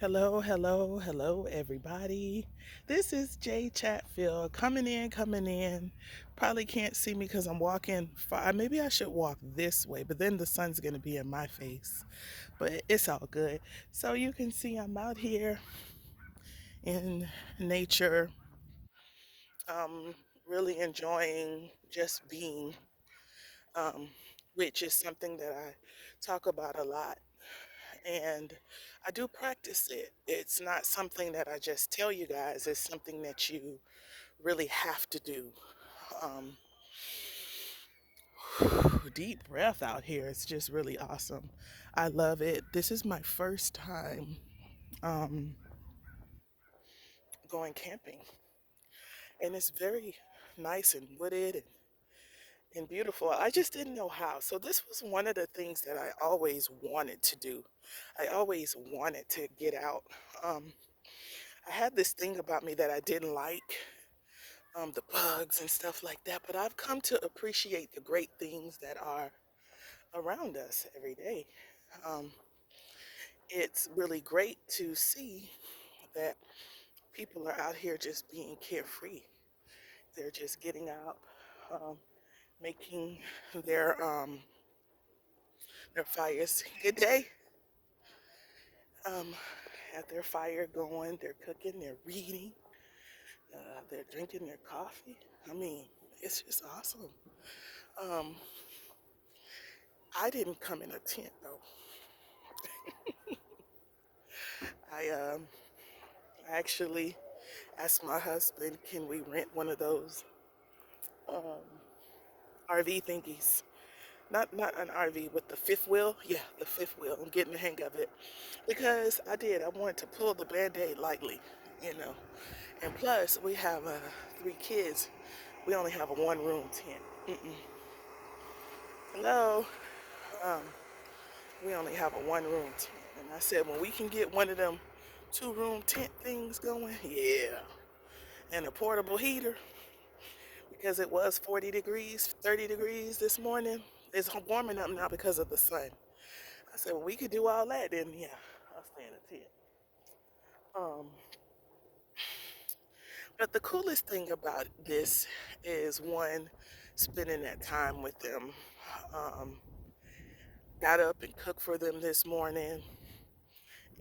Hello, hello, hello, everybody. This is Jay Chatfield coming in. Probably can't see me because I'm walking far. Maybe I should walk this way, but then the sun's going to be in my face. But it's all good. So you can see I'm out here in nature, um, really enjoying just being, um, which is something that I talk about a lot. And I do practice it. It's not something that I just tell you guys, it's something that you really have to do. Um, Deep breath out here. It's just really awesome. I love it. This is my first time um, going camping, and it's very nice and wooded and beautiful. I just didn't know how. So, this was one of the things that I always wanted to do. I always wanted to get out. Um, I had this thing about me that I didn't like, the bugs and stuff like that. But I've come to appreciate the great things that are around us every day. Um, it's really great to see that people are out here just being carefree. They're just getting out, um, making their um, their fires. Good day. Um, have their fire going. They're cooking. They're reading. They're drinking their coffee. I mean, it's just awesome. Um, I didn't come in a tent though. I actually asked my husband, can we rent one of those um, RV thingies? Not an RV with the fifth wheel. Yeah, the fifth wheel. I'm getting the hang of it because I did. I wanted to pull the band-aid lightly, you know. And plus, we have three kids. We only have a one-room tent. Hello. Um, we only have a one-room tent, and I said when we can get one of them two-room tent things going, yeah, and a portable heater, because it was 40 degrees, 30 degrees this morning. It's warming up now because of the sun. I said, well, we could do all that, then yeah, I'll stay in a tent. Um, but the coolest thing about this is one, spending that time with them. Um, got up and cooked for them this morning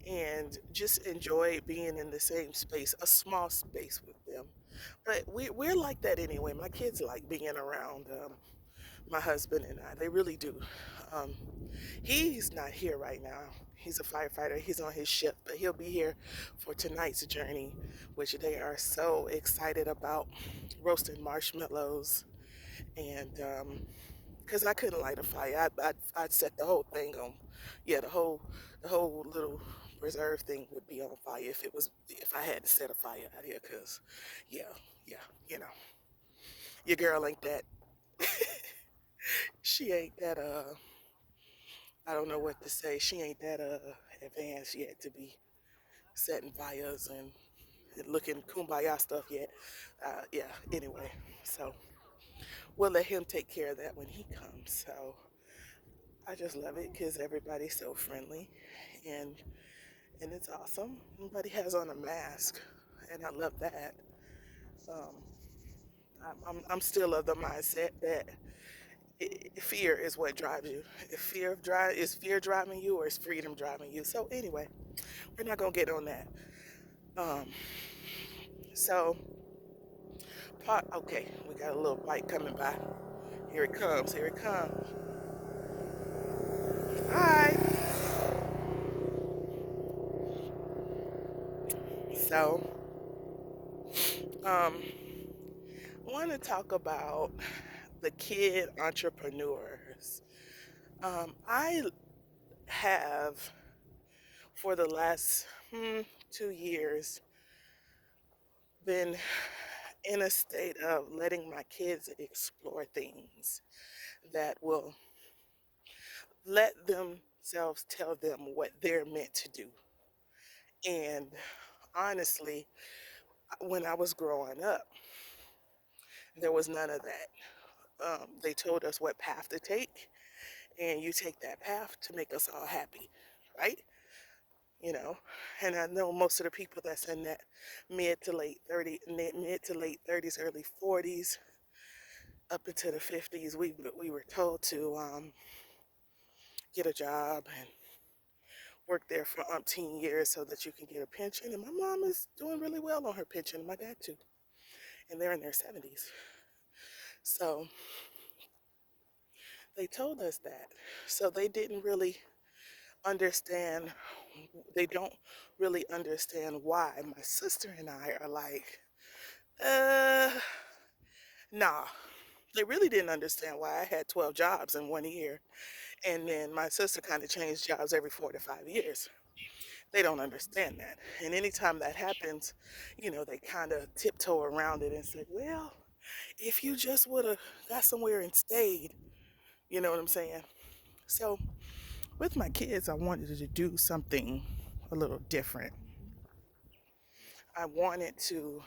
and just enjoyed being in the same space, a small space with them. But we're like that anyway. My kids like being around my husband and I. They really do. Um, he's not here right now. He's a firefighter. He's on his ship, but he'll be here for tonight's journey, which they are so excited about, roasting marshmallows. And because I couldn't light a fire, I'd set the whole thing on. Yeah, the whole little reserve thing would be on fire if I had to set a fire out here. Cause yeah, yeah, you know, your girl ain't that. She ain't that. I don't know what to say. She ain't that advanced yet to be setting fires and looking kumbaya stuff yet. Yeah. Anyway, so we'll let him take care of that when he comes. So I just love it because everybody's so friendly, and and it's awesome. Nobody has on a mask, and I love that. Um, I'm still of the mindset that fear is what drives you. If is fear driving you, or is freedom driving you? So anyway, we're not gonna get on that. Um, so okay, we got a little bike coming by. Here it comes. Here it comes. Hi. So um, I want to talk about the kid entrepreneurs. I have, for the last 2 years, been in a state of letting my kids explore things that will let themselves tell them what they're meant to do. And honestly, when I was growing up, there was none of that. They told us what path to take, and you take that path to make us all happy, right? you know. And I know most of the people that's in that mid to late 30s, early 40s, up into the 50s, we were told to get a job and work there for umpteen years so that you can get a pension. And my mom is doing really well on her pension, and my dad too. And they're in their 70s. So they told us that. So they didn't really understand, they don't really understand why. My sister and I are like, uh, nah. They really didn't understand why I had 12 jobs in 1 year. And then my sister kind of changed jobs every 4 to 5 years. They don't understand that. And anytime that happens, they kind of tiptoe around it and say, well, if you just would have got somewhere and stayed, you know what I'm saying? So with my kids, I wanted to do something a little different. I wanted to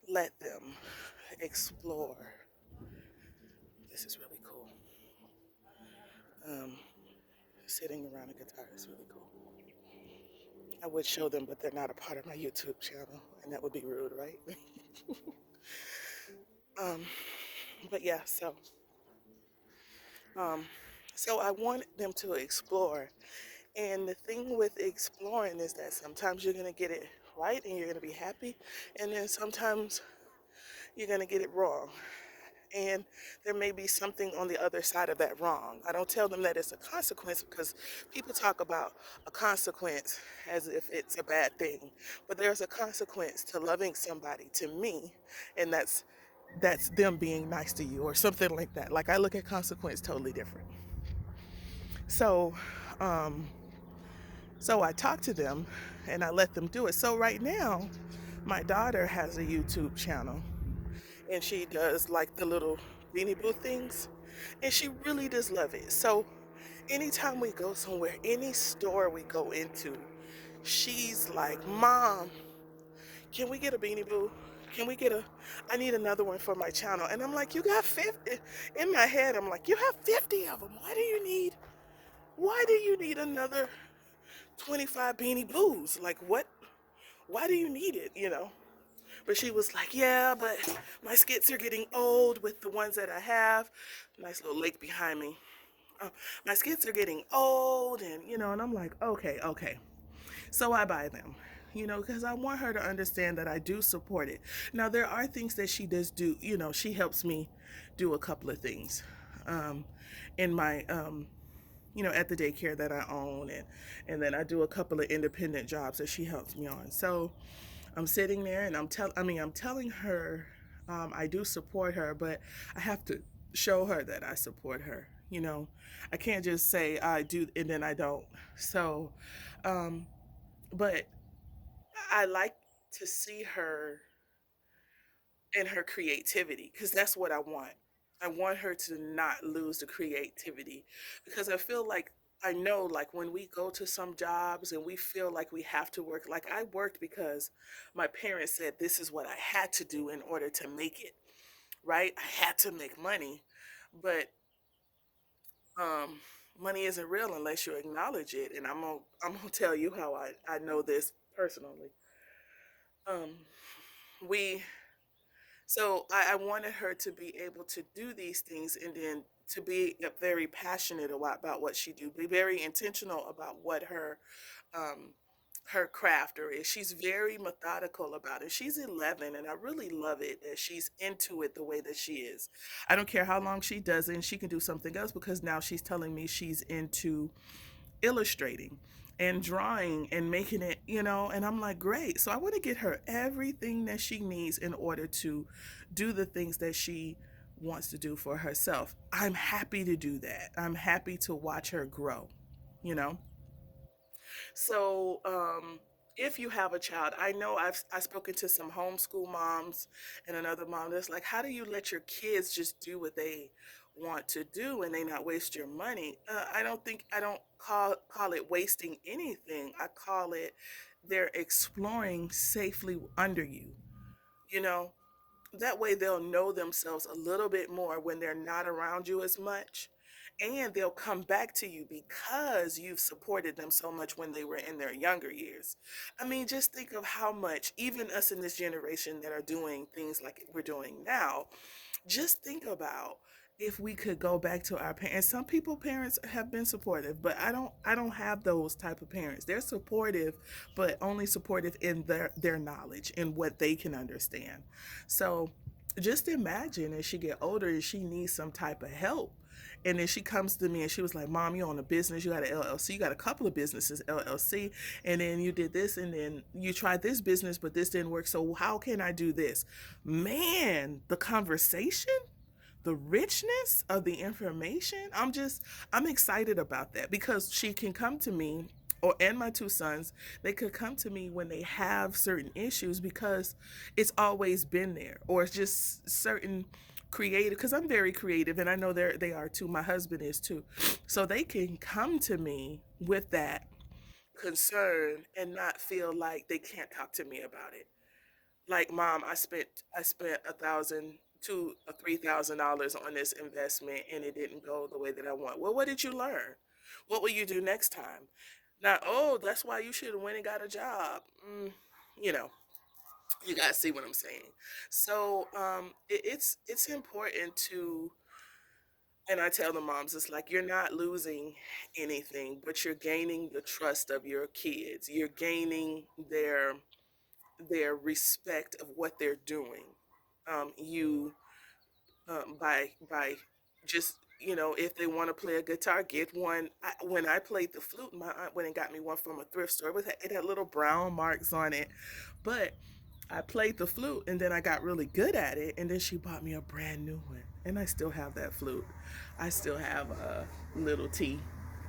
let them explore. This is really cool. Um, Sitting around a guitar is really cool. I would show them, but they're not a part of my YouTube channel, and that would be rude, right? um, but yeah, um, so I wanted them to explore. And the thing with exploring is that sometimes you're gonna get it right and you're gonna be happy, and then sometimes you're gonna get it wrong. And there may be something on the other side of that wrong. I don't tell them that it's a consequence because people talk about a consequence as if it's a bad thing. But there's a consequence to loving somebody to me, and that's them being nice to you or something like that. Like I look at consequence totally different. So, um, so I talk to them and I let them do it. So right now, my daughter has a YouTube channel and she does like the little Beanie Boo things, and she really does love it. So anytime we go somewhere, any store we go into, she's like, Mom, can we get a Beanie Boo? Can we get I need another one for my channel. And I'm like, you got 50. In my head, I'm like, you have 50 of them. Why do you need another 25 Beanie Boos? Like, what? Why do you need it, But she was like, yeah, but my skits are getting old with the ones that I have. Nice little lake behind me. Oh, my skits are getting old, and I'm like, okay, okay. So I buy them, because I want her to understand that I do support it. Now, there are things that she does do, she helps me do a couple of things um, in my, at the daycare that I own, and then I do a couple of independent jobs that she helps me on. So I'm sitting there and I'm telling her I do support her, but I have to show her that I support her. I can't just say I do and then I don't. So, um, but I like to see her in her creativity because that's what I want. I want her to not lose the creativity because I feel like I know like when we go to some jobs and we feel like we have to work, like I worked because my parents said this is what I had to do in order to make it, right? I had to make money, but um money isn't real unless you acknowledge it, and I'm gonna tell you how I know this personally. Um we So I wanted her to be able to do these things and then to be very passionate about what she do, be very intentional about what um, her craft or is. She's very methodical about it. She's 11, and I really love it that she's into it the way that she is. I don't care how long she does it, and she can do something else because now she's telling me she's into illustrating and drawing and making it, and I'm like, great. So I want to get her everything that she needs in order to do the things that she wants to do for herself. I'm happy to do that. I'm happy to watch her grow, you know? So, if you have a child, I know I've spoken to some homeschool moms and another mom that's like, how do you let your kids just do what they want to do and they not waste your money? I don't call it wasting anything. I call it they're exploring safely under you. You know, that way they'll know themselves a little bit more when they're not around you as much, and they'll come back to you because you've supported them so much when they were in their younger years. I mean, just think of how much, even us in this generation that are doing things like we're doing now, just think about if we could go back to our parents. Some people parents have been supportive, but I don't have those type of parents. They're supportive, but only supportive in their knowledge and what they can understand. So just imagine as she get older and she needs some type of help, and then she comes to me and she was like, Mom, you own a business, you got an LLC, you got a couple of businesses, LLC, and then you did this and then you tried this business, but this didn't work. So how can I do this? Man, the conversation, the richness of the information, I'm excited about that because she can come to me, or and my two sons, they could come to me when they have certain issues because it's always been there, or it's just certain creative, because I'm very creative and I know they are too. My husband is too. So they can come to me with that concern and not feel like they can't talk to me about it. Like, Mom, I spent $1,000 to $3,000 on this investment and it didn't go the way that I want. Well, what did you learn? What will you do next time? Not, oh, that's why you should have went and got a job. You know, you gotta see what I'm saying. So it's important to, and I tell the moms, it's like you're not losing anything, but you're gaining the trust of your kids. You're gaining their respect of what they're doing. You by just, if they want to play a guitar, get one. When I played the flute, my aunt went and got me one from a thrift store. It had little brown marks on it, but I played the flute and then I got really good at it, and then she bought me a brand new one, and I still have that flute. I still have a little T,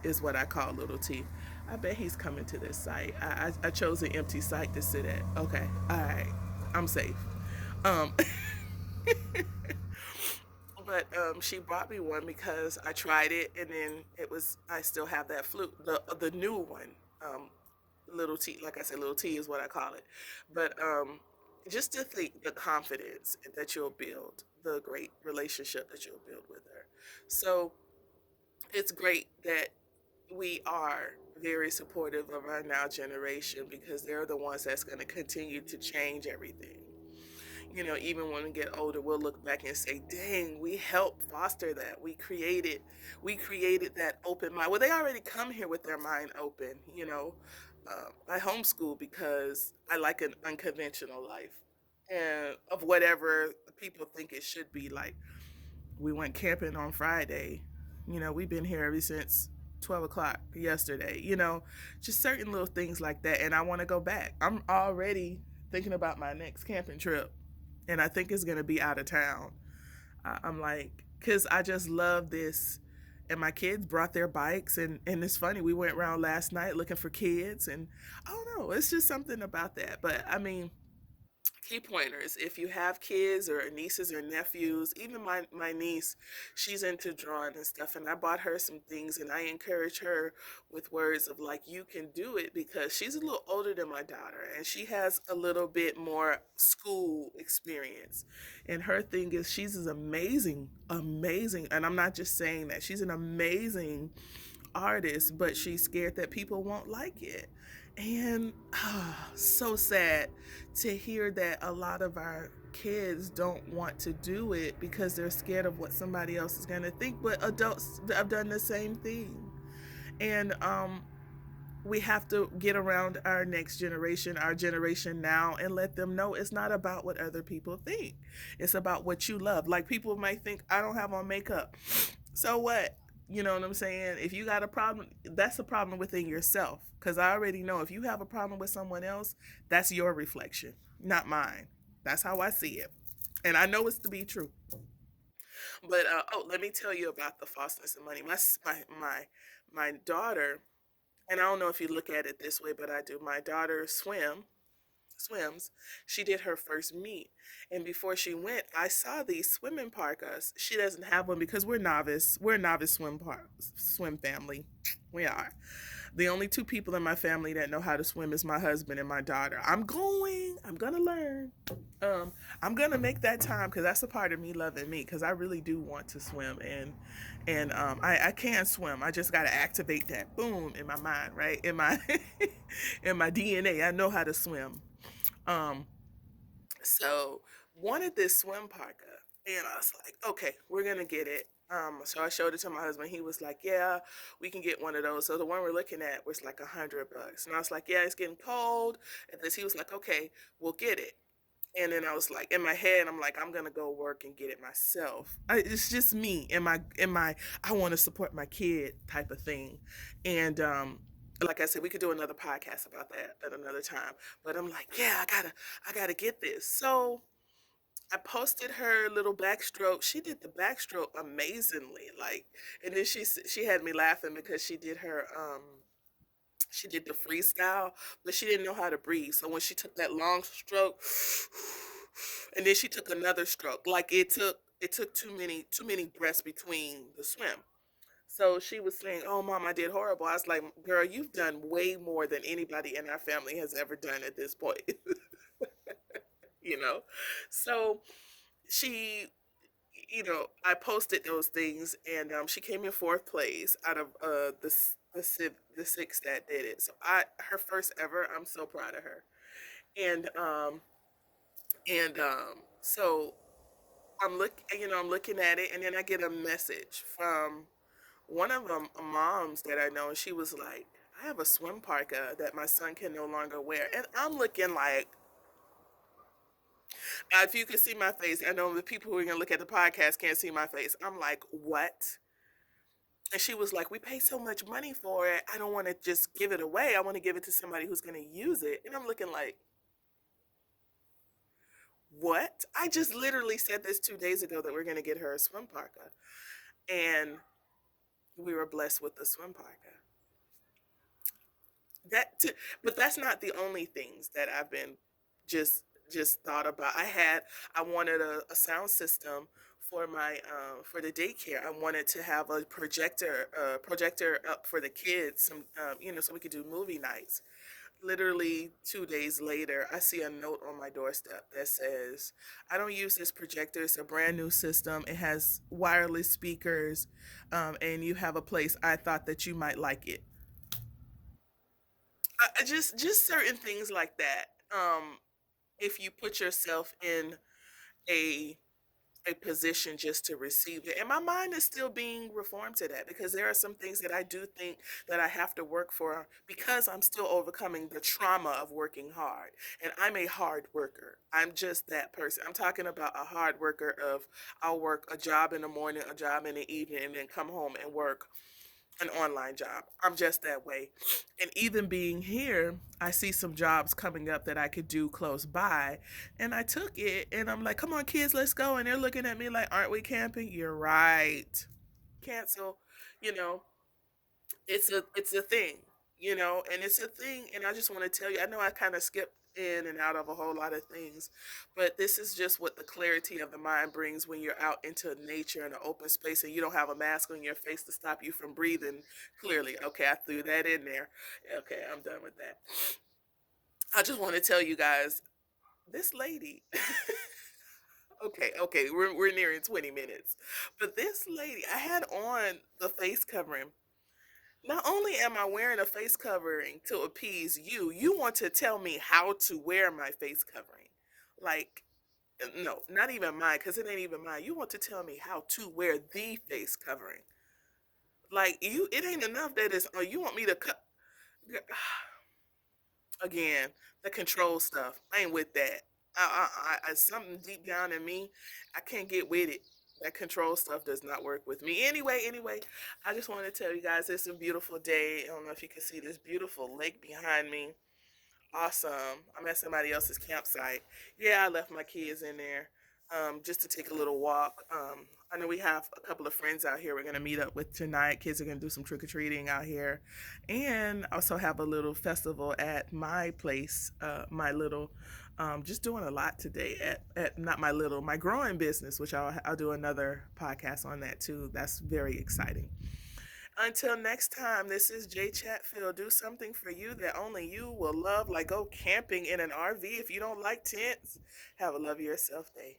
is what I call little T. I bet he's coming to this site. I chose an empty site to sit at. Okay, all right, I'm safe. Um, but she bought me one because I tried it, and then I still have that flute, the new one. Little T, like I said, little T is what I call it. But just to think the confidence that you'll build, the great relationship that you'll build with her. So it's great that we are very supportive of our now generation because they're the ones that's going to continue to change everything. Even when we get older, we'll look back and say, dang, we helped foster that. We created that open mind. Well, they already come here with their mind open. I homeschool because I like an unconventional life, and of whatever people think it should be. Like, we went camping on Friday. We've been here ever since 12 o'clock yesterday. Just certain little things like that. And I want to go back. I'm already thinking about my next camping trip, and I think it's going to be out of town. I'm like, because I just love this. And my kids brought their bikes, and it's funny. We went around last night looking for kids, and I don't know. It's just something about that. But I mean, key pointers, if you have kids or nieces or nephews, even my niece, she's into drawing and stuff, and I bought her some things, and I encourage her with words of like, you can do it, because she's a little older than my daughter and she has a little bit more school experience, and her thing is she's as amazing, and I'm not just saying that, she's an amazing artist, but she's scared that people won't like it. And so sad to hear that a lot of our kids don't want to do it because they're scared of what somebody else is going to think. But adults have done the same thing. And we have to get around our next generation, our generation now, and let them know it's not about what other people think. It's about what you love. Like, people might think, I don't have on makeup. So what? You know what I'm saying? If you got a problem, that's a problem within yourself. Because I already know if you have a problem with someone else, that's your reflection, not mine. That's how I see it. And I know it's to be true. But let me tell you about the falseness of money. My daughter, and I don't know if you look at it this way, but I do. My daughter swims. She did her first meet, and before she went, I saw these swimming parkas. She doesn't have one because we're a novice swim family. We are. The only two people in my family that know how to swim is my husband and my daughter. I'm gonna learn. Um, I'm gonna make that time because that's a part of me loving me because I really do want to swim and I can swim. I just gotta activate that boom in my mind, right? In my in my DNA. I know how to swim. Um, so wanted this swim parka, and I was like, okay, we're gonna get it. So I showed it to my husband. He was like, yeah, we can get one of those. So the one we're looking at was like $100, and I was like, yeah, it's getting cold. And this, he was like, okay, we'll get it. And then I was like, in my head, I'm like, I'm gonna go work and get it myself. It's just me in my I want to support my kid type of thing. And like I said, we could do another podcast about that at another time. But I'm like, yeah, I gotta get this. So I posted her little backstroke. She did the backstroke amazingly, like, and then she had me laughing because she did the freestyle, but she didn't know how to breathe. So when she took that long stroke, and then she took another stroke, like it took too many breaths between the swim. So she was saying, "Oh, mom, I did horrible." I was like, "Girl, you've done way more than anybody in our family has ever done at this point." you know. So she I posted those things, and she came in fourth place out of the six that did it. So her first ever. I'm so proud of her. And so I'm looking at it, and then I get a message from one of them moms that I know, and she was like, "I have a swim parka that my son can no longer wear," and I'm looking like, if you could see my face, I know the people who are gonna look at the podcast can't see my face. I'm like, what? And she was like, "We pay so much money for it. I don't want to just give it away. I want to give it to somebody who's going to use it." And I'm looking like, "What?" I just literally said this 2 days ago that we're going to get her a swim parka. And we were blessed with the swim parka. But that's not the only things that I've been just just thought about. I wanted a sound system for the daycare. I wanted to have a projector up for the kids, so we could do movie nights. Literally 2 days later, I see a note on my doorstep that says, "I don't use this projector. It's a brand new system. It has wireless speakers, and you have a place. I thought that you might like it." Just certain things like that. If you put yourself in a a position just to receive it. And my mind is still being reformed to that because there are some things that I do think that I have to work for because I'm still overcoming the trauma of working hard. And I'm a hard worker. I'm just that person. I'm talking about a hard worker of I'll work a job in the morning, a job in the evening, and then come home and work an online job. I'm just that way. And even being here, I see some jobs coming up that I could do close by. And I took it and I'm like, "Come on, kids, let's go." And they're looking at me like, "Aren't we camping?" You're right. Cancel. You know, it's a thing, and it's a thing. And I just want to tell you, I know I kind of skipped in and out of a whole lot of things, but this is just what the clarity of the mind brings when you're out into nature in an open space and you don't have a mask on your face to stop you from breathing clearly. Okay, I threw that in there. Okay, I'm done with that. I just want to tell you guys, this lady, okay, we're nearing 20 minutes, but this lady, I had on the face covering. Not only am I wearing a face covering to appease you, you want to tell me how to wear my face covering. Like, no, not even mine, because it ain't even mine. You want to tell me how to wear the face covering. Like, it ain't enough that it's, oh, you want me to cut. Again, the control stuff. I ain't with that. Something deep down in me, I can't get with it. That control stuff does not work with me. Anyway, I just want to tell you guys it's a beautiful day. I don't know if you can see this beautiful lake behind me. Awesome. I'm at somebody else's campsite. Yeah, I left my kids in there just to take a little walk. I know we have a couple of friends out here we're going to meet up with tonight. Kids are going to do some trick or treating out here. And also have a little festival at my place, just doing a lot today at not my little, my growing business, which I'll do another podcast on that too. That's very exciting. Until next time, this is Jay Chatfield. Do something for you that only you will love, like go camping in an RV if you don't like tents. Have a love yourself day.